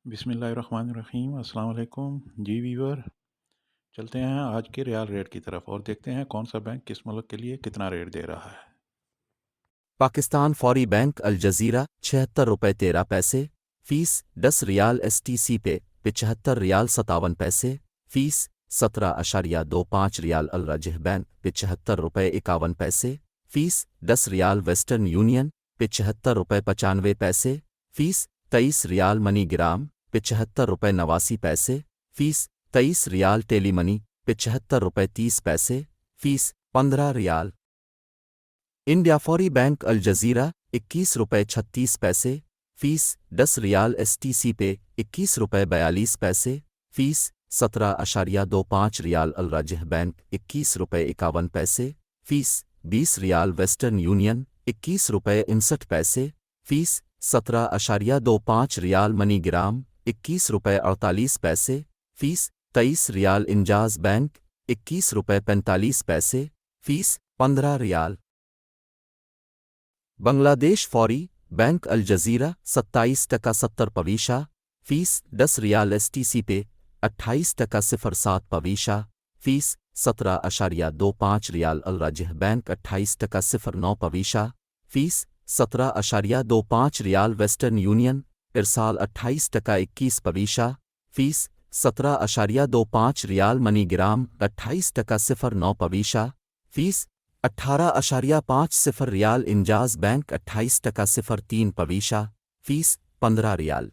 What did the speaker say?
बिस्मिल्लाहिर्रहमानिर्रहीम अस्सलाम वालेकुम जी वीवर। चलते हैं आज के रियाल रेट की तरफ और देखते हैं कौन सा बैंक किस मुल्क के लिए कितना रेट दे रहा है। पाकिस्तान फौरी बैंक अल जजीरा 76 रुपये 13 पैसे फीस 10 रियाल। STC पे 75 रियाल 57 पैसे फीस 17,25 रियाल। अल रजह बैंक 75 रुपये 51 पैसे फीस 10 रियाल। वेस्टर्न यूनियन 75 रुपये 95 पैसे फीस 23 रियाल। मनीग्राम 75 रुपये 89 पैसे फीस 23 रियाल। टेलीमनी 75 रुपये 30 पैसे फीस 15 रियाल। इंडिया फौरी बैंक अल जजीरा 21 रुपये 36 पैसे फीस 10 रियाल। STC पे 21 रुपये 42 पैसे फीस 17,25 रियाल। अल राजह बैंक 21 रुपये 51 पैसे फीस 20 रियाल। वेस्टर्न यूनियन 21 रुपये 61 पैसे फीस 17,25 रियाल। मनीग्राम 21 रुपये 48 पैसे फीस 23 रियाल। इंजाज बैंक 21 रुपये 45 पैसे फीस 15 रियाल। बांग्लादेश फौरी बैंक अल जजीरा 27 टका 70 पवीशा फीस 10 रियाल। STC पे 28 टका 07 पवीशा फीस 17,25 रियाल। अल राजह बैंक 28 टका 09 पवीशा फीस 17,25 रियाल। वेस्टर्न यूनियन इरसाल 28 टका 21 पवीशा फीस 17,25 रियाल। मनीग्राम 28 टका 09 पवीशा फीस 18,50 रियाल। इंजाज बैंक 28 टका 03 पवीशा फीस 15 रियाल।